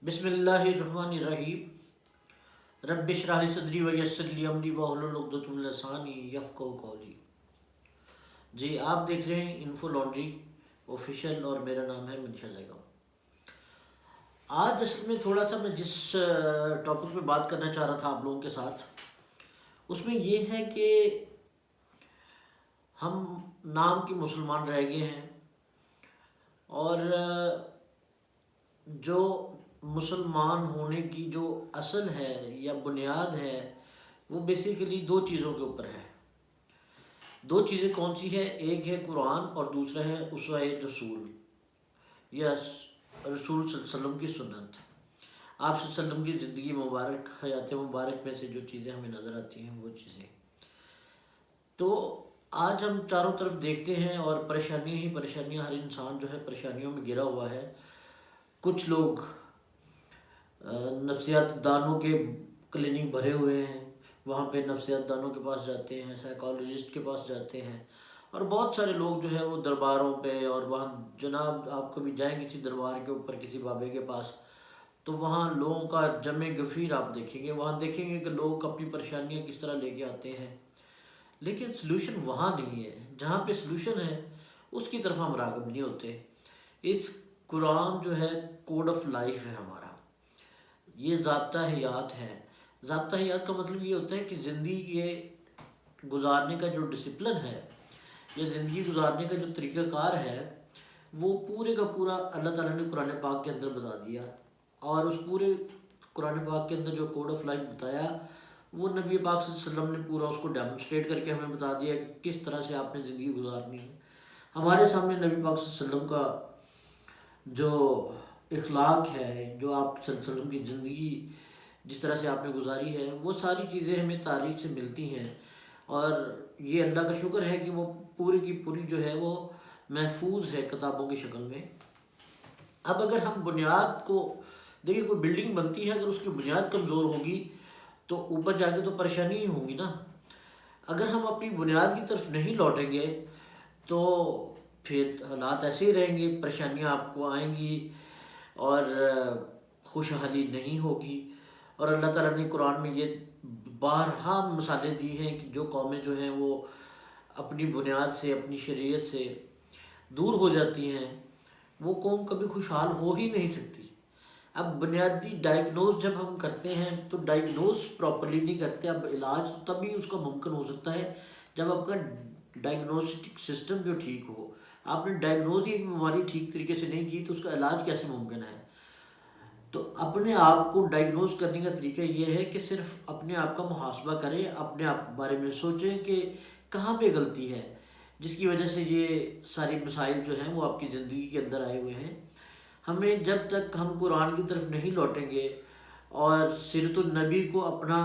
بسم اللہ الرحمن الرحیم۔ رب اشرح لی صدری ویسر لی امری واحلل عقدۃ من لسانی یفقہوا قولی۔ جی آپ دیکھ رہے ہیں انفو لانڈری آفیشیل اور میرا نام ہے منشا زیگم۔ آج اصل میں تھوڑا سا میں جس ٹاپک پہ بات کرنا چاہ رہا تھا آپ لوگوں کے ساتھ، اس میں یہ ہے کہ ہم نام کے مسلمان رہ گئے ہیں، اور جو مسلمان ہونے کی جو اصل ہے یا بنیاد ہے وہ بیسیکلی دو چیزوں کے اوپر ہے۔ دو چیزیں کون سی ہے؟ ایک ہے قرآن اور دوسرا ہے اسوہ رسول یا رسول صلی اللہ علیہ وسلم کی سنت۔ آپ صلی اللہ علیہ وسلم کی زندگی مبارک، حیات مبارک میں سے جو چیزیں ہمیں نظر آتی ہیں وہ چیزیں، تو آج ہم چاروں طرف دیکھتے ہیں اور پریشانیاں ہی پریشانیاں، ہر انسان جو ہے پریشانیوں میں گھرا ہوا ہے۔ کچھ لوگ نفسیات دانوں کے کلینک بھرے ہوئے ہیں، وہاں پہ نفسیات دانوں کے پاس جاتے ہیں، سائیکالوجسٹ کے پاس جاتے ہیں، اور بہت سارے لوگ جو ہے وہ درباروں پہ، اور وہاں جناب آپ کبھی جائیں کسی دربار کے اوپر کسی بابے کے پاس تو وہاں لوگوں کا جمع گفیر آپ دیکھیں گے، وہاں دیکھیں گے کہ لوگ اپنی پریشانیاں کس طرح لے کے آتے ہیں، لیکن سلوشن وہاں نہیں ہے۔ جہاں پہ سلوشن ہے اس کی طرف ہم راغب نہیں ہوتے۔ اس قرآن جو ہے کوڈ آف لائف ہے ہمارا، یہ ضابطہ حیات ہے۔ ضابطہ حیات کا مطلب یہ ہوتا ہے کہ زندگی کے گزارنے کا جو ڈسپلن ہے یا زندگی گزارنے کا جو طریقہ کار ہے وہ پورے کا پورا اللہ تعالیٰ نے قرآن پاک کے اندر بتا دیا، اور اس پورے قرآن پاک کے اندر جو کوڈ آف لائف بتایا وہ نبی پاک صلی اللہ علیہ وسلم نے پورا اس کو ڈیمونسٹریٹ کر کے ہمیں بتا دیا کہ کس طرح سے آپ نے زندگی گزارنی ہے۔ ہمارے سامنے نبی پاک صلی اللہ علیہ وسلم کا جو اخلاق ہے، جو آپ صلی اللہ علیہ وسلم کی زندگی جس طرح سے آپ نے گزاری ہے، وہ ساری چیزیں ہمیں تاریخ سے ملتی ہیں، اور یہ اللہ کا شکر ہے کہ وہ پوری کی پوری جو ہے وہ محفوظ ہے کتابوں کی شکل میں۔ اب اگر ہم بنیاد کو دیکھیں، کوئی بلڈنگ بنتی ہے، اگر اس کی بنیاد کمزور ہوگی تو اوپر جا کے تو پریشانی ہی ہوگی نا۔ اگر ہم اپنی بنیاد کی طرف نہیں لوٹیں گے تو پھر حالات ایسے ہی رہیں گے، پریشانیاں آپ کو آئیں گی اور خوشحالی نہیں ہوگی۔ اور اللہ تعالیٰ نے قرآن میں یہ بارہا مثالیں دی ہیں کہ جو قومیں جو ہیں وہ اپنی بنیاد سے، اپنی شریعت سے دور ہو جاتی ہیں، وہ قوم کبھی خوشحال ہو ہی نہیں سکتی۔ اب بنیادی ڈائگنوز جب ہم کرتے ہیں تو ڈائگنوز پراپرلی نہیں کرتے، اب علاج تبھی اس کا ممکن ہو سکتا ہے جب آپ کا ڈائگنوسٹک سسٹم جو ٹھیک ہو۔ آپ نے ڈائگنوز ہی ایک بیماری ٹھیک طریقے سے نہیں کی تو اس کا علاج کیسے ممکن ہے؟ تو اپنے آپ کو ڈائگنوز کرنے کا طریقہ یہ ہے کہ صرف اپنے آپ کا محاسبہ کریں، اپنے آپ بارے میں سوچیں کہ کہاں پہ غلطی ہے جس کی وجہ سے یہ ساری مسائل جو ہیں وہ آپ کی زندگی کے اندر آئے ہوئے ہیں۔ ہمیں جب تک ہم قرآن کی طرف نہیں لوٹیں گے اور سیرت النبی کو اپنا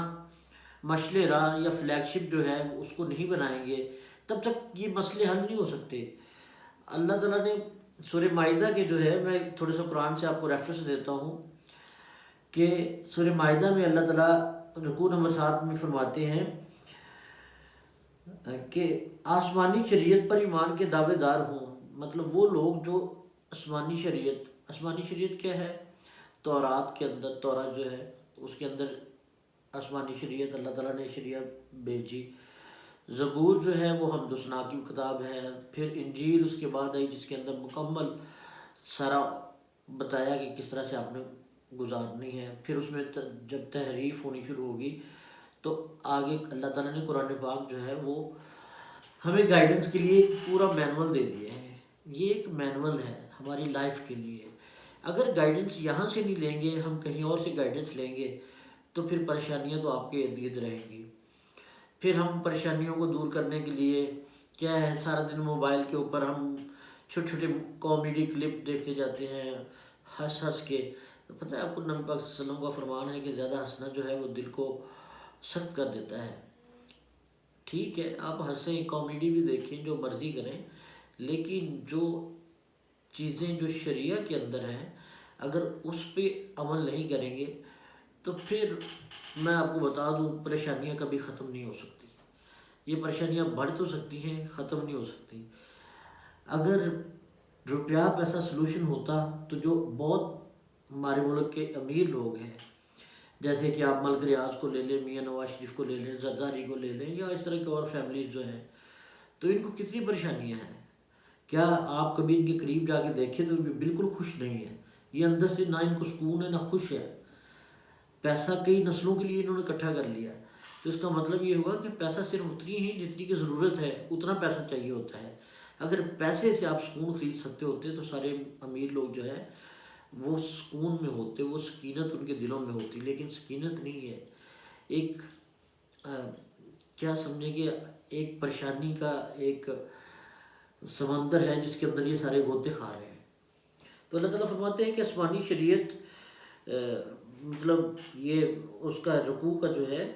مشعل راہ یا فلیگ شپ جو ہے اس کو نہیں بنائیں گے، تب تک یہ مسئلے حل نہیں ہو سکتے۔ اللہ تعالیٰ نے سورہ مائدہ کے جو ہے، میں تھوڑے سا قرآن سے آپ کو ریفرنس دیتا ہوں کہ سورہ مائدہ میں اللہ تعالیٰ رکوع نمبر 7 میں فرماتے ہیں کہ آسمانی شریعت پر ایمان کے دعوے دار ہوں، مطلب وہ لوگ جو آسمانی شریعت کیا ہے؟ تورات کے اندر، تورات جو ہے اس کے اندر آسمانی شریعت اللہ تعالیٰ نے شریعت بھیجی۔ زبور جو ہے وہ حمد و ثنا کی کتاب ہے، پھر انجیل اس کے بعد آئی جس کے اندر مکمل سارا بتایا کہ کس طرح سے آپ نے گزارنی ہے۔ پھر اس میں جب تحریف ہونی شروع ہوگی تو آگے اللہ تعالیٰ نے قرآن پاک جو ہے وہ ہمیں گائیڈنس کے لیے ایک پورا مینول دے دیا ہے۔ یہ ایک مینول ہے ہماری لائف کے لیے۔ اگر گائیڈنس یہاں سے نہیں لیں گے، ہم کہیں اور سے گائیڈنس لیں گے تو پھر پریشانیاں تو آپ کے ارد گرد رہیں گی۔ پھر ہم پریشانیوں کو دور کرنے کے لیے کیا ہے، سارا دن موبائل کے اوپر ہم چھوٹے چھوٹے کامیڈی کلپ دیکھتے جاتے ہیں ہنس ہنس کے۔ تو پتہ ہے آپ کو نبی پاک صلی اللہ علیہ وسلم کا فرمان ہے کہ زیادہ ہنسنا جو ہے وہ دل کو سخت کر دیتا ہے۔ ٹھیک ہے آپ ہنسیں، کامیڈی بھی دیکھیں، جو مرضی کریں، لیکن جو چیزیں جو شریعہ کے اندر ہیں اگر اس پہ عمل نہیں کریں گے تو پھر میں آپ کو بتا دوں پریشانیاں کبھی ختم نہیں ہو سکتی۔ یہ پریشانیاں بڑھ تو سکتی ہیں، ختم نہیں ہو سکتی۔ اگر روپیہ پیسہ سلوشن ہوتا تو جو بہت ہمارے ملک کے امیر لوگ ہیں، جیسے کہ آپ ملک ریاض کو لے لیں، میاں نواز شریف کو لے لیں، زرداری کو لے لیں، یا اس طرح کے اور فیملیز جو ہیں، تو ان کو کتنی پریشانیاں ہیں. کیا آپ کبھی ان کے قریب جا کے دیکھیں تو یہ بالکل خوش نہیں ہے. یہ اندر سے نہ ان کو سکون ہے نہ خوش ہے. پیسہ کئی نسلوں کے لیے انہوں نے اکٹھا کر لیا. تو اس کا مطلب یہ ہوا کہ پیسہ صرف اتنی ہی جتنی کی ضرورت ہے اتنا پیسہ چاہیے ہوتا ہے. اگر پیسے سے آپ سکون خرید سکتے ہوتے تو سارے امیر لوگ جو ہے وہ سکون میں ہوتے، وہ سکینت ان کے دلوں میں ہوتی. لیکن سکینت نہیں ہے، ایک کیا سمجھیں کہ ایک پریشانی کا ایک سمندر ہے جس کے اندر یہ سارے غوطے کھا رہے ہیں. تو اللہ تعالیٰ فرماتے ہیں کہ آسمانی شریعت مطلب یہ اس کا رکوع کا جو ہے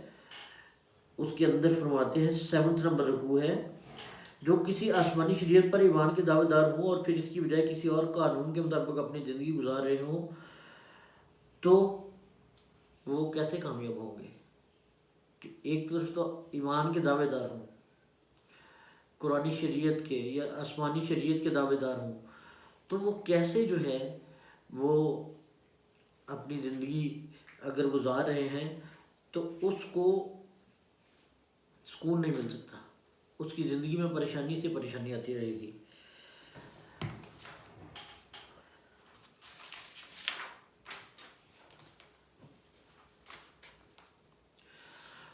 اس کے اندر فرماتے ہیں 7 نمبر رکوع ہے، جو کسی آسمانی شریعت پر ایمان کے دعوے دار ہوں اور پھر اس کی بجائے کسی اور قانون کے مطابق اپنی زندگی گزار رہے ہوں تو وہ کیسے کامیاب ہوں گے. کہ ایک طرف تو ایمان کے دعوے دار ہوں، قرآنی شریعت کے یا آسمانی شریعت کے دعوے دار ہوں، تو وہ کیسے جو ہے وہ اپنی زندگی اگر گزار رہے ہیں تو اس کو سکون نہیں مل سکتا، اس کی زندگی میں پریشانی سے پریشانی آتی رہے گی.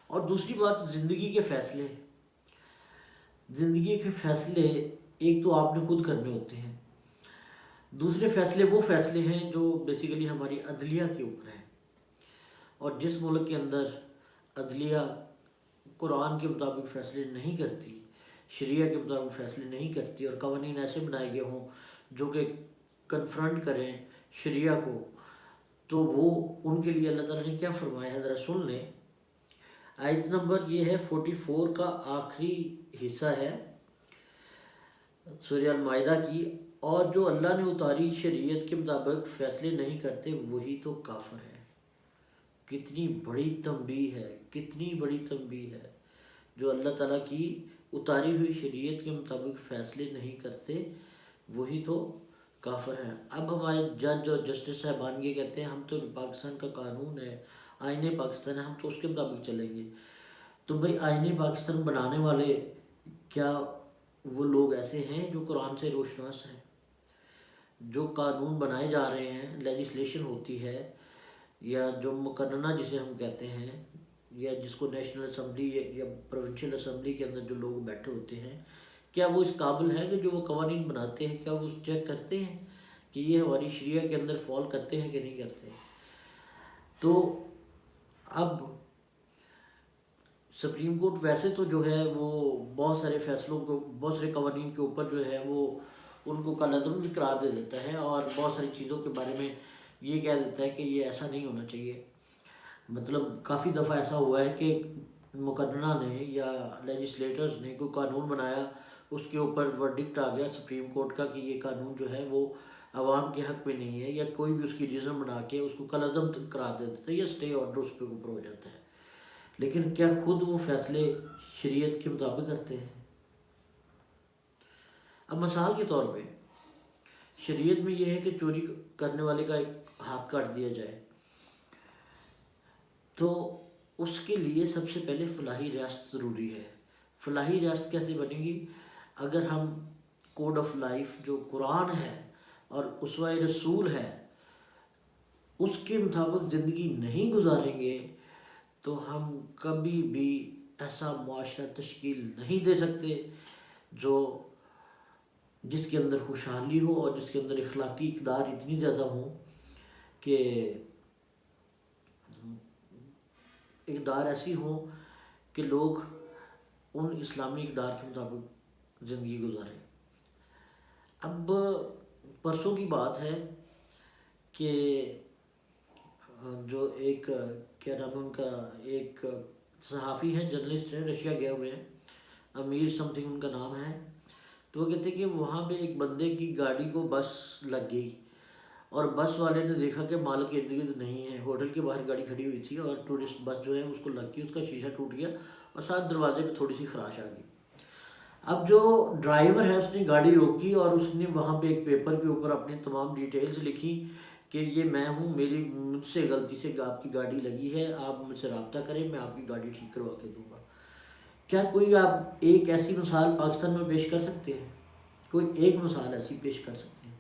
اور دوسری بات، زندگی کے فیصلے. زندگی کے فیصلے ایک تو آپ نے خود کرنے ہوتے ہیں، دوسرے فیصلے وہ فیصلے ہیں جو بیسیکلی ہماری عدلیہ کے اوپر ہیں. اور جس ملک کے اندر عدلیہ قرآن کے مطابق فیصلے نہیں کرتی، شریعہ کے مطابق فیصلے نہیں کرتی، اور قوانین ایسے بنائے گئے ہوں جو کہ کنفرنٹ کریں شریعہ کو، تو وہ ان کے لیے اللہ تعالیٰ نے کیا فرمایا ہے ذرا سن لیں. آیت نمبر یہ ہے 44 کا آخری حصہ ہے سورہ المائدہ کی. اور جو اللہ نے اتاری شریعت کے مطابق فیصلے نہیں کرتے وہی تو کافر ہے. کتنی بڑی تنبیہ ہے، کتنی بڑی تنبیہ ہے. جو اللہ تعالیٰ کی اتاری ہوئی شریعت کے مطابق فیصلے نہیں کرتے وہی تو کافر ہیں. اب ہمارے جج اور جسٹس صاحبان یہ کہتے ہیں ہم تو پاکستان کا قانون ہے، آئین پاکستان ہے، ہم تو اس کے مطابق چلیں گے. تو بھئی آئین پاکستان بنانے والے کیا وہ لوگ ایسے ہیں جو قرآن سے روشناس ہیں؟ جو قانون بنائے جا رہے ہیں، لیجسلیشن ہوتی ہے، یا جو مقننہ جسے ہم کہتے ہیں، یا جس کو نیشنل اسمبلی یا پروونشل اسمبلی کے اندر جو لوگ بیٹھے ہوتے ہیں، کیا وہ اس قابل ہے کہ جو وہ قوانین بناتے ہیں کیا وہ چیک کرتے ہیں کہ یہ ہماری شریعہ کے اندر فال کرتے ہیں کہ نہیں کرتے؟ تو اب سپریم کورٹ ویسے تو جو ہے وہ بہت سارے فیصلوں کو، بہت سارے قوانین کے اوپر جو ہے وہ ان کو کالعدم بھی قرار دے دیتا ہے، اور بہت ساری چیزوں کے بارے میں یہ کہہ دیتا ہے کہ یہ ایسا نہیں ہونا چاہیے. مطلب کافی دفعہ ایسا ہوا ہے کہ مقننہ نے یا لیجسلیٹرز نے کوئی قانون بنایا، اس کے اوپر ورڈکٹ آ گیا سپریم کورٹ کا کہ یہ قانون جو ہے وہ عوام کے حق میں نہیں ہے، یا کوئی بھی اس کی ریزن بنا کے اس کو کالعدم قرار دے دیتا ہے، یا اسٹے آرڈر اس پہ اوپر ہو جاتا ہے. لیکن کیا خود وہ فیصلے شریعت کے مطابق کرتے ہیں؟ اب مثال کے طور پہ شریعت میں یہ ہے کہ چوری کرنے والے کا ایک ہاتھ کاٹ دیا جائے، تو اس کے لیے سب سے پہلے فلاحی ریاست ضروری ہے. فلاحی ریاست کیسے بنے گی؟ اگر ہم کوڈ آف لائف جو قرآن ہے اور اسوہ رسول ہے اس کے مطابق زندگی نہیں گزاریں گے تو ہم کبھی بھی ایسا معاشرہ تشکیل نہیں دے سکتے جو جس کے اندر خوشحالی ہو اور جس کے اندر اخلاقی اقدار اتنی زیادہ ہوں کہ اقدار ایسی ہوں کہ لوگ ان اسلامی اقدار کے مطابق زندگی گزاریں. اب پرسوں کی بات ہے کہ جو ایک کیا نام ہے ان کا، ایک صحافی ہیں، جرنلسٹ ہیں، رشیا گئے ہوئے ہیں، امیر سم تھنگ ان کا نام ہے. تو وہ کہتے ہیں کہ وہاں پہ ایک بندے کی گاڑی کو بس لگ گئی، اور بس والے نے دیکھا کہ مالک ارد گرد نہیں ہے. ہوٹل کے باہر گاڑی کھڑی ہوئی تھی اور ٹورسٹ بس جو ہے اس کو لگ گئی، اس کا شیشہ ٹوٹ گیا اور ساتھ دروازے پہ تھوڑی سی خراش آ گئی. اب جو ڈرائیور ہے اس نے گاڑی روکی اور اس نے وہاں پہ ایک پیپر کے اوپر اپنی تمام ڈیٹیلز لکھی کہ یہ میں ہوں، مجھ سے غلطی سے آپ کی گاڑی لگی ہے، آپ مجھ سے رابطہ کریں، میں آپ کی گاڑی ٹھیک کروا کے دوں گا۔ کیا کوئی آپ ایک ایسی مثال پاکستان میں پیش کر سکتے ہیں؟ کوئی ایک مثال ایسی پیش کر سکتے ہیں؟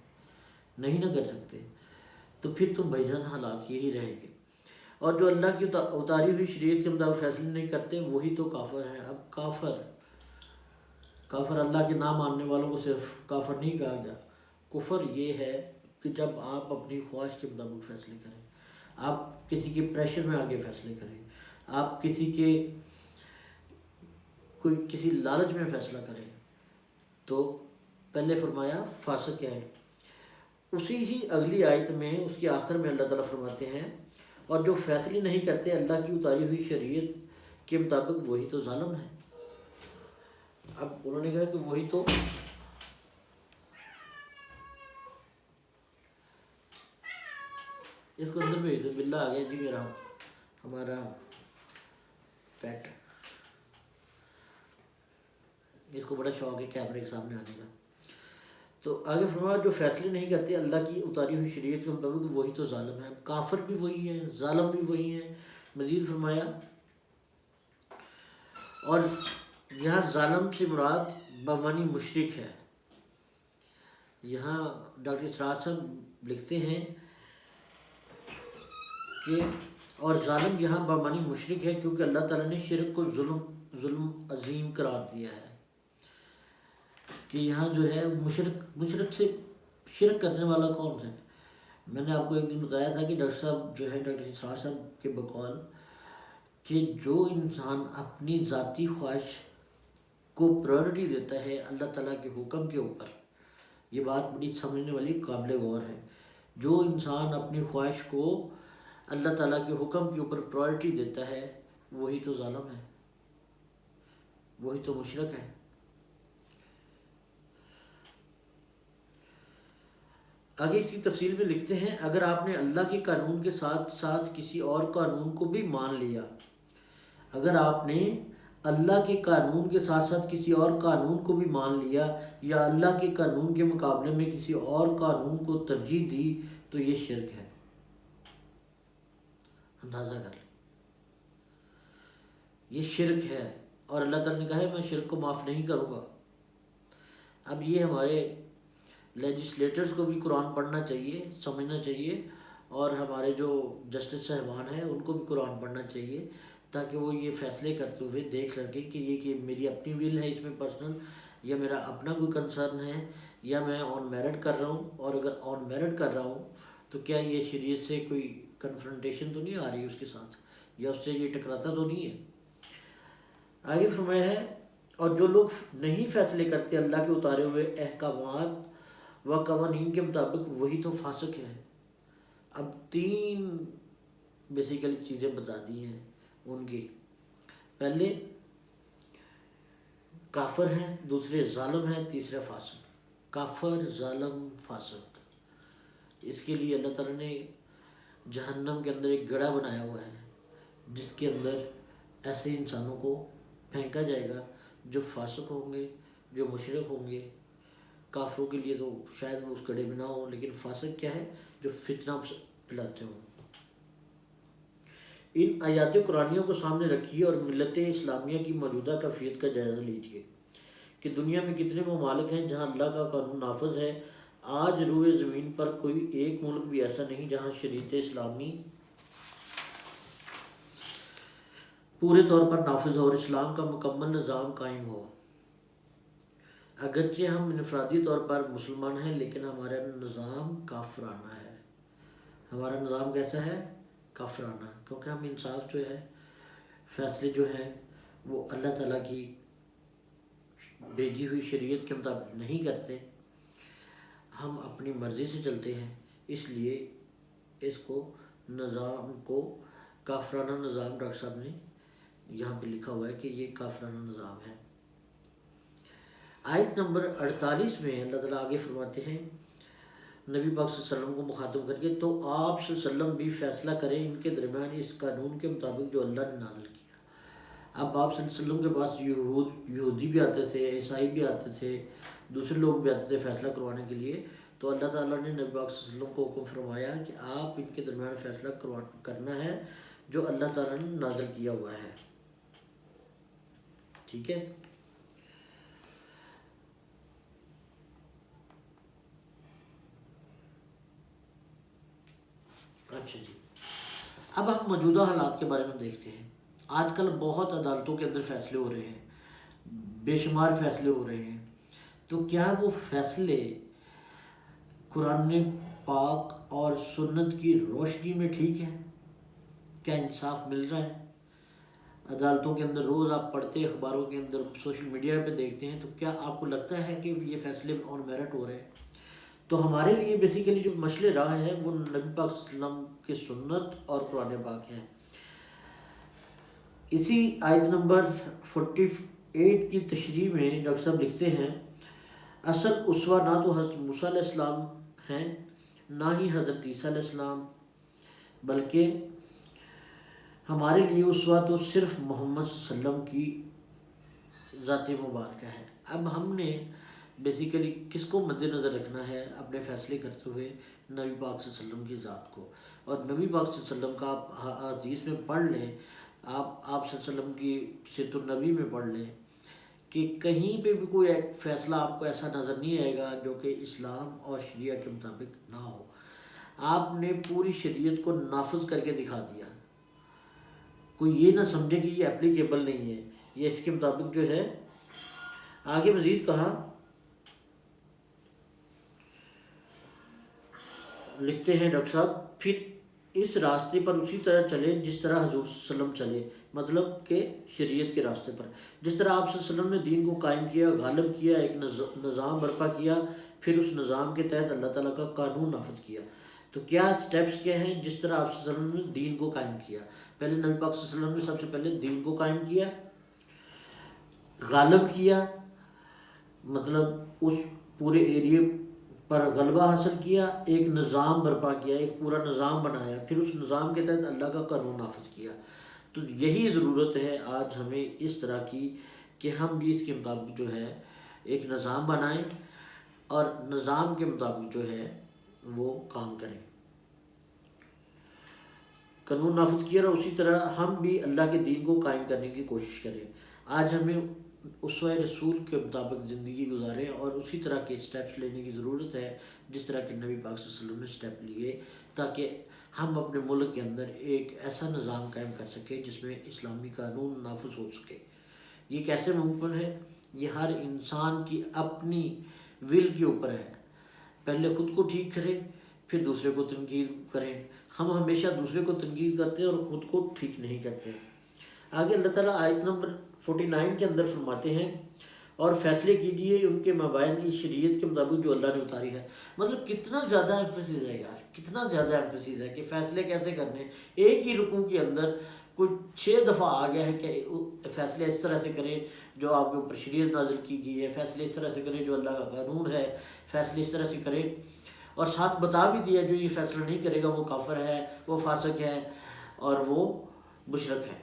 نہیں نہ کر سکتے۔ تو پھر تو بھائی جان حالات یہی رہیں گے۔ اور جو اللہ کی اتاری ہوئی شریعت کے مطابق فیصلے نہیں کرتے وہی تو کافر ہیں۔ اب کافر اللہ کے نام ماننے والوں کو صرف کافر نہیں کہا گیا، کفر یہ ہے کہ جب آپ اپنی خواہش کے مطابق فیصلے کریں، آپ کسی کے پریشر میں آگے فیصلے کریں، آپ کسی لالچ میں فیصلہ کریں، تو پہلے فرمایا فاسق کیا ہے۔ اسی ہی اگلی آیت میں اس کے آخر میں اللہ تعالیٰ فرماتے ہیں اور جو فیصلے نہیں کرتے اللہ کی اتاری ہوئی شریعت کے مطابق وہی تو ظالم ہے۔ اب انہوں نے کہا کہ وہی تو اس کو اندر بھیج دو، بلّا آ گیا جی ہمارا پیٹ، اس کو بڑا شوق ہے کیمرے کے سامنے آنے کا۔ تو آگے فرمایا جو فیصلے نہیں کرتے اللہ کی اتاری ہوئی شریعت کے مطابق وہی تو ظالم ہے۔ کافر بھی وہی ہیں، ظالم بھی وہی ہیں۔ مزید فرمایا اور یہاں ظالم سے مراد بمعنی مشرک ہے۔ یہاں ڈاکٹر اسرار صاحب لکھتے ہیں کہ اور ظالم یہاں بمعنی مشرک ہے کیونکہ اللہ تعالیٰ نے شرک کو ظلم عظیم قرار دیا ہے، کہ یہاں جو ہے مشرک سے شرک کرنے والا کون ہے؟ میں نے آپ کو ایک دن بتایا تھا کہ ڈاکٹر صاحب جو ہے ڈاکٹر اسرار صاحب کے بقول کہ جو انسان اپنی ذاتی خواہش کو پرائرٹی دیتا ہے اللہ تعالیٰ کے حکم کے اوپر، یہ بات بڑی سمجھنے والی قابل غور ہے، جو انسان اپنی خواہش کو اللہ تعالیٰ کے حکم کے اوپر پرائرٹی دیتا ہے وہی تو ظالم ہے، وہی تو مشرک ہے۔ آگے اس کی تفصیل میں لکھتے ہیں اگر آپ نے اللہ کے قانون کے ساتھ ساتھ کسی اور قانون کو بھی مان لیا، اگر آپ نے اللہ کے قانون کے ساتھ ساتھ کسی اور قانون کو بھی مان لیا یا اللہ کے قانون کے مقابلے میں کسی اور قانون کو ترجیح دی تو یہ شرک ہے۔ اندازہ کر لیں، یہ شرک ہے، اور اللہ تعالیٰ نے کہا ہے میں شرک کو معاف نہیں کروں گا۔ اب یہ ہمارے لیجسلیٹرز کو بھی قرآن پڑھنا چاہیے، سمجھنا چاہیے، اور ہمارے جو جسٹس صاحبان ہیں ان کو بھی قرآن پڑھنا چاہیے تاکہ وہ یہ فیصلے کرتے ہوئے دیکھ سکیں کہ یہ کہ میری اپنی ول ہے اس میں پرسنل، یا میرا اپنا کوئی کنسرن ہے، یا میں آن میرٹ کر رہا ہوں، اور اگر آن میرٹ کر رہا ہوں تو کیا یہ شریعت سے کوئی کنفرنٹیشن تو نہیں آ رہی اس کے ساتھ، یا اس سے یہ ٹکراتا تو نہیں ہے۔ آگے فرمایا ہے اور جو لوگ نہیں فیصلے کرتے اللہ کے اتارے ہوئے احکامات و قوانین کے مطابق وہی تو فاسق ہے۔ اب 3 بیسیکلی چیزیں بتا دی ہیں ان کی، پہلے کافر ہیں، دوسرے ظالم ہیں، تیسرے فاسق۔ کافر، ظالم، فاسق، اس کے لیے اللہ تعالیٰ نے جہنم کے اندر ایک گڑھا بنایا ہوا ہے جس کے اندر ایسے انسانوں کو پھینکا جائے گا جو فاسق ہوں گے، جو مشرک ہوں گے۔ کافروں کے لیے تو شاید وہ اس گڑھے میں نہ ہوں، لیکن فاسق کیا ہے؟ جو فتنہ پھیلاتے ہوں۔ ان آیات قرآنیوں کو سامنے رکھیے اور ملت اسلامیہ کی موجودہ کیفیت کا جائزہ لیجیے کہ دنیا میں کتنے ممالک ہیں جہاں اللہ کا قانون نافذ ہے۔ آج روئے زمین پر کوئی ایک ملک بھی ایسا نہیں جہاں شریعت اسلامی پورے طور پر نافذ ہو اور اسلام کا مکمل نظام قائم ہو۔ اگرچہ ہم انفرادی طور پر مسلمان ہیں لیکن ہمارا نظام کافرانہ ہے۔ ہمارا نظام کیسا ہے؟ کافرانہ، کیونکہ ہم انصاف جو ہے، فیصلے جو ہیں وہ اللہ تعالیٰ کی بھیجی ہوئی شریعت کے مطابق نہیں کرتے، ہم اپنی مرضی سے چلتے ہیں، اس لیے اس کو نظام کو کافرانہ نظام ڈاکٹر صاحب نے یہاں پہ لکھا ہوا ہے کہ یہ کافرانہ نظام ہے۔ آیت نمبر 48 میں اللہ تعالیٰ آگے فرماتے ہیں نبی پاک صلی اللہ علیہ وسلم کو مخاطب کر کے تو آپ صلی اللہ علیہ وسلم بھی فیصلہ کریں ان کے درمیان اس قانون کے مطابق جو اللہ نے نازل کیا۔ اب آپ صلی اللہ علیہ وسلم کے پاس یہودی بھی آتے تھے، عیسائی بھی آتے تھے، دوسرے لوگ بھی آتے تھے فیصلہ کروانے کے لیے، تو اللہ تعالیٰ نے نبی پاک صلی اللہ علیہ وسلم کو حکم فرمایا کہ آپ ان کے درمیان فیصلہ کرنا ہے جو اللہ تعالیٰ نے نازل کیا ہوا ہے. ٹھیک ہے. اچھا جی، اب ہم موجودہ حالات کے بارے میں دیکھتے ہیں. آج کل بہت عدالتوں کے اندر فیصلے ہو رہے ہیں، بے شمار فیصلے ہو رہے ہیں. تو کیا وہ فیصلے قرآن پاک اور سنت کی روشنی میں ٹھیک ہیں؟ کیا انصاف مل رہا ہے؟ عدالتوں کے اندر روز آپ پڑھتے اخباروں کے اندر سوشل میڈیا پہ دیکھتے ہیں، تو کیا آپ کو لگتا ہے کہ یہ فیصلے آن میرٹ ہو رہے ہیں؟ تو ہمارے لیے بیسیکلی جو مشعل راہ ہے وہ نبی پاک صلی اللہ علیہ وسلم کی سنت اور قرآن پاک ہے. اسی آیت نمبر 48 کی تشریح میں ڈاکٹر صاحب لکھتے ہیں، اصل اسوہ نہ تو حضرت موسیٰ علیہ السلام ہیں نہ ہی حضرت عیسیٰ علیہ السلام، بلکہ ہمارے لیے اسوہ تو صرف محمد صلی اللہ علیہ وسلم کی ذات مبارکہ ہے. اب ہم نے بیسیکلی کس کو مد نظر رکھنا ہے اپنے فیصلے کرتے ہوئے؟ نبی پاک صلی اللہ علیہ وسلم کی ذات کو. اور نبی پاک صلی اللہ علیہ وسلم کا آپ حدیث میں پڑھ لیں، آپ صلی اللہ علیہ وسلم کی سیرت النبی میں پڑھ لیں کہ کہیں پہ بھی کوئی فیصلہ آپ کو ایسا نظر نہیں آئے گا جو کہ اسلام اور شریعہ کے مطابق نہ ہو. آپ نے پوری شریعت کو نافذ کر کے دکھا دیا. کوئی یہ نہ سمجھے کہ یہ اپلیکیبل نہیں ہے، یہ اس کے مطابق جو ہے. آگے مزید کہا، لکھتے ہیں ڈاکٹر صاحب، پھر اس راستے پر اسی طرح چلے جس طرح حضور صلی اللہ علیہ وسلم چلے، مطلب کہ شریعت کے راستے پر. جس طرح آپ صلی اللہ علیہ وسلم نے دین کو قائم کیا، غالب کیا، ایک نظام برپا کیا، پھر اس نظام کے تحت اللہ تعالیٰ کا قانون نافذ کیا. تو کیا سٹیپس کیا ہیں جس طرح آپ صلی اللہ علیہ وسلم نے دین کو قائم کیا؟ پہلے نبی پاک صلی اللہ علیہ وسلم نے سب سے پہلے دین کو قائم کیا، غالب کیا، مطلب اس پورے ایریے پر غلبہ حاصل کیا، ایک نظام برپا کیا، ایک پورا نظام بنایا، پھر اس نظام کے تحت اللہ کا قانون نافذ کیا. تو یہی ضرورت ہے آج ہمیں اس طرح کی کہ ہم بھی اس کے مطابق جو ہے ایک نظام بنائیں اور نظام کے مطابق جو ہے وہ کام کریں، قانون نافذ کیا، اور اسی طرح ہم بھی اللہ کے دین کو قائم کرنے کی کوشش کریں. آج ہمیں اسوہ رسول کے مطابق زندگی گزاریں اور اسی طرح کے سٹیپس لینے کی ضرورت ہے جس طرح کہ نبی پاک صلی اللہ علیہ وسلم نے سٹیپ لیے، تاکہ ہم اپنے ملک کے اندر ایک ایسا نظام قائم کر سکیں جس میں اسلامی قانون نافذ ہو سکے. یہ کیسے ممکن ہے؟ یہ ہر انسان کی اپنی ول کے اوپر ہے. پہلے خود کو ٹھیک کریں، پھر دوسرے کو تنقید کریں. ہم ہمیشہ دوسرے کو تنقید کرتے ہیں اور خود کو ٹھیک نہیں کرتے. آگے اللہ تعالیٰ آیت نمبر 49 کے اندر فرماتے ہیں، اور فیصلے کیجیے ان کے مابین اس شریعت کے مطابق جو اللہ نے اتاری ہے. مطلب کتنا زیادہ ایمفیسس ہے یار، کتنا زیادہ ایمفیسس ہے کہ فیصلے کیسے کرنے. ایک ہی رکوع کے اندر کوئی 6 دفعہ آ گیا ہے کہ فیصلے اس طرح سے کریں جو آپ کے اوپر شریعت نازل کی گئی ہے، فیصلے اس طرح سے کریں جو اللہ کا قانون ہے، فیصلے اس طرح سے کریں. اور ساتھ بتا بھی دیا جو یہ فیصلہ نہیں کرے گا وہ کافر ہے، وہ فاسق ہے، اور وہ مشرک ہے،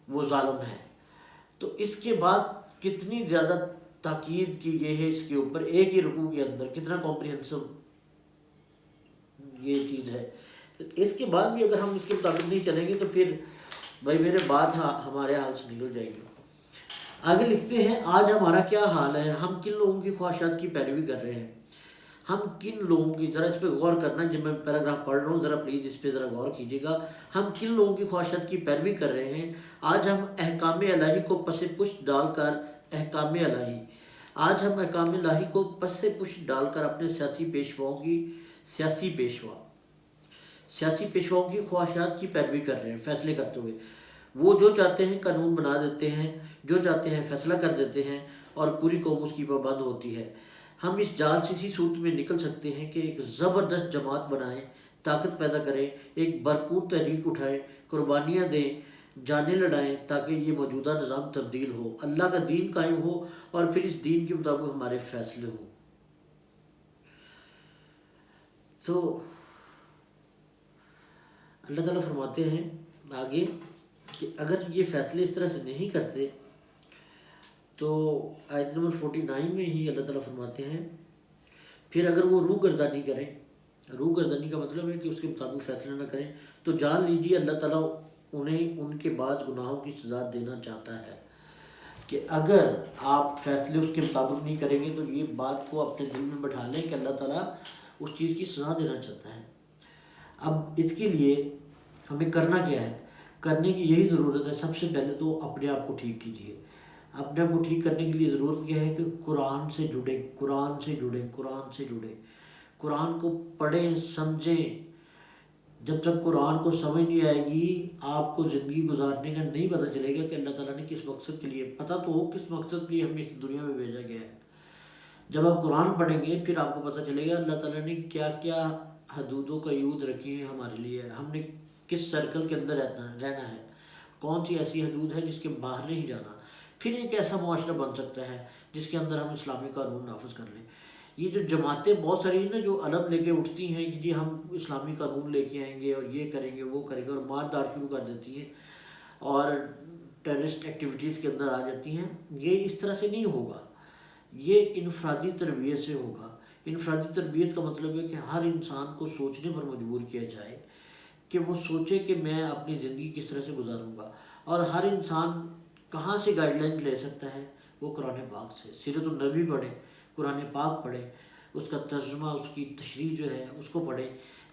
وہ ظالم ہے. تو اس کے بعد کتنی زیادہ تاکید کی گئی ہے اس کے اوپر، ایک ہی رکوع کے اندر کتنا کمپریہنسو یہ چیز ہے. تو اس کے بعد بھی اگر ہم اس کے مطابق نہیں چلیں گے تو پھر بھائی میرے بات ہمارے حال سے نکل جائے گی. آگے لکھتے ہیں، آج ہمارا کیا حال ہے، ہم کن لوگوں کی خواہشات کی پیروی کر رہے ہیں. ہم کن لوگوں کی، ذرا اس پہ غور کرنا، جب میں پیراگراف پڑھ رہا ہوں ذرا پلیز اس پہ ذرا غور کیجیے گا. ہم کن لوگوں کی خواہشات کی پیروی کر رہے ہیں. آج ہم احکام الہی کو پس پشت ڈال کر آج ہم احکام الہی کو پس پشت ڈال کر اپنے سیاسی پیشواؤں کی خواہشات کی پیروی کر رہے ہیں. فیصلے کرتے ہوئے وہ جو چاہتے ہیں قانون بنا دیتے ہیں، جو چاہتے ہیں فیصلہ کر دیتے ہیں، اور پوری قوم اس کی پابند ہوتی ہے. ہم اس جال سے اسی صورت میں نکل سکتے ہیں کہ ایک زبردست جماعت بنائیں، طاقت پیدا کریں، ایک بھرپور تحریک اٹھائیں، قربانیاں دیں، جانیں لڑائیں، تاکہ یہ موجودہ نظام تبدیل ہو، اللہ کا دین قائم ہو، اور پھر اس دین کے مطابق ہمارے فیصلے ہوں. تو اللہ تعالیٰ فرماتے ہیں آگے کہ اگر یہ فیصلے اس طرح سے نہیں کرتے تو آیت نمبر 49 میں ہی اللہ تعالیٰ فرماتے ہیں، پھر اگر وہ روح گردانی کریں، روح گردانی کا مطلب ہے کہ اس کے مطابق فیصلہ نہ کریں، تو جان لیجیے اللہ تعالیٰ انہیں ان کے بعض گناہوں کی سزا دینا چاہتا ہے، کہ اگر آپ فیصلے اس کے مطابق نہیں کریں گے تو یہ بات کو اپنے دل میں بٹھا لیں کہ اللہ تعالیٰ اس چیز کی سزا دینا چاہتا ہے۔ اب اس کے لیے ہمیں کرنا کیا ہے؟ کرنے کی یہی ضرورت ہے، سب سے پہلے تو اپنے آپ کو ٹھیک کیجیے۔ اپنے آپ کو ٹھیک کرنے کے لیے ضرورت کیا ہے کہ قرآن سے جڑیں، قرآن سے جڑیں، قرآن سے جڑیں، قرآن کو پڑھیں، سمجھیں۔ جب تک قرآن کو سمجھ نہیں آئے گی، آپ کو زندگی گزارنے کا نہیں پتہ چلے گا کہ اللہ تعالیٰ نے کس مقصد کے لیے، پتہ تو ہو کس مقصد کے لیے ہمیں اس دنیا میں بھیجا گیا ہے۔ جب آپ قرآن پڑھیں گے پھر آپ کو پتہ چلے گا اللہ تعالیٰ نے کیا کیا حدود و قیود رکھی ہیں ہمارے لیے، ہم نے کس سرکل کے اندر رہنا ہے، کون سی ایسی حدود ہے جس کے باہر نہیں جانا۔ پھر ایک ایسا معاشرہ بن سکتا ہے جس کے اندر ہم اسلامی قانون نافذ کر لیں۔ یہ جو جماعتیں بہت ساری ہیں نا جو علم لے کے اٹھتی ہیں کہ جی ہم اسلامی قانون لے کے آئیں گے اور یہ کریں گے وہ کریں گے، اور مار دار شروع کر دیتی ہیں اور ٹیررسٹ ایکٹیویٹیز کے اندر آ جاتی ہیں، یہ اس طرح سے نہیں ہوگا، یہ انفرادی تربیت سے ہوگا۔ انفرادی تربیت کا مطلب ہے کہ ہر انسان کو سوچنے پر مجبور کیا جائے کہ وہ سوچے کہ میں اپنی زندگی کس طرح سے گزاروں گا، اور ہر انسان کہاں سے گائیڈ لائن لے سکتا ہے؟ وہ قرآن پاک سے۔ سیرت النبی پڑھے، قرآن پاک پڑھے، اس کا ترجمہ، اس کی تشریح جو ہے اس کو پڑھے،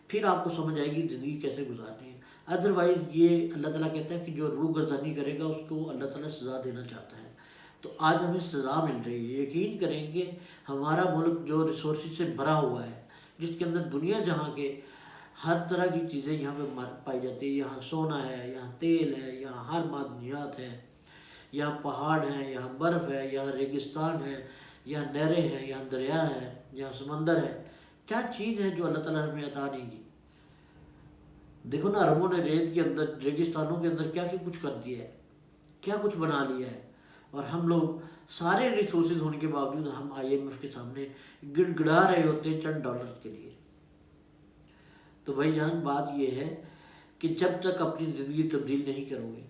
پھر آپ کو سمجھ آئے گی زندگی کیسے گزارنی ہے۔ ادروائز یہ اللہ تعالیٰ کہتا ہے کہ جو روح گردانی کرے گا اس کو اللہ تعالیٰ سزا دینا چاہتا ہے۔ تو آج ہمیں سزا مل رہی ہے، یقین کریں کہ ہمارا ملک جو ریسورسز سے بھرا ہوا ہے، جس کے اندر دنیا جہاں کے ہر طرح کی چیزیں یہاں پہ پائی جاتی ہیں، یہاں سونا ہے، یہاں تیل ہے، یہاں ہر معدنیات ہے، یہاں پہاڑ ہیں، یہاں برف ہے، یہاں ریگستان ہے، یہاں نہریں ہیں، یہاں دریا ہے، یہاں سمندر ہے، کیا چیز ہے جو اللہ تعالیٰ نے ہمیں عطا نہیں کی؟ دیکھو نا، عربوں نے ریت کے اندر، ریگستانوں کے اندر کیا کچھ کر دیا ہے، کیا کچھ بنا لیا ہے، اور ہم لوگ سارے ریسورسز ہونے کے باوجود ہم IMF کے سامنے گڑ گڑا رہے ہوتے ہیں چند ڈالر کے لیے۔ تو بھائی جان بات یہ ہے کہ جب تک اپنی زندگی تبدیل نہیں کرو گے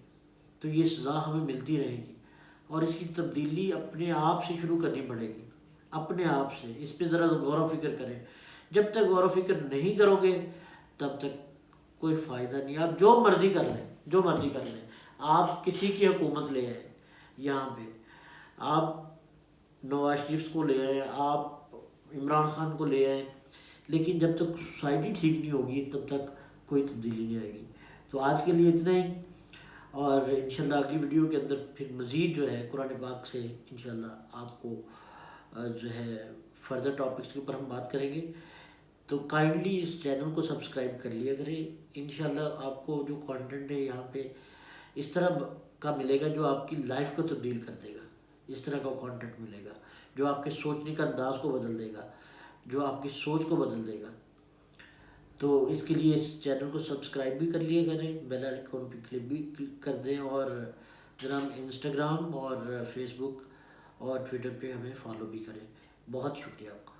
تو یہ سزا ہمیں ملتی رہے گی، اور اس کی تبدیلی اپنے آپ سے شروع کرنی پڑے گی، اپنے آپ سے۔ اس پہ ذرا غور و فکر کریں، جب تک غور و فکر نہیں کرو گے تب تک کوئی فائدہ نہیں۔ آپ جو مرضی کر لیں، جو مرضی کر لیں، آپ کسی کی حکومت لے آئیں، یہاں پہ آپ نواز شریف کو لے آئیں، آپ عمران خان کو لے آئیں، لیکن جب تک سوسائٹی ٹھیک نہیں ہوگی تب تک کوئی تبدیلی نہیں آئے گی۔ تو آج کے لیے اتنا ہی، اور انشاءاللہ اگلی ویڈیو کے اندر پھر مزید جو ہے قرآن پاک سے انشاءاللہ آپ کو جو ہے فردر ٹاپکس کے اوپر ہم بات کریں گے۔ تو کائنڈلی اس چینل کو سبسکرائب کر لیا کریں، انشاءاللہ آپ کو جو کانٹینٹ ہے یہاں پہ اس طرح کا ملے گا جو آپ کی لائف کو تبدیل کر دے گا، اس طرح کا کانٹینٹ ملے گا جو آپ کے سوچنے کا انداز کو بدل دے گا، جو آپ کی سوچ کو بدل دے گا۔ تو اس کے لیے اس چینل کو سبسکرائب بھی کر لیے کریں، بیل آئیکن پہ کلک بھی کر دیں، اور جناب انسٹاگرام اور فیس بک اور ٹویٹر پہ ہمیں فالو بھی کریں۔ بہت شکریہ آپ کا۔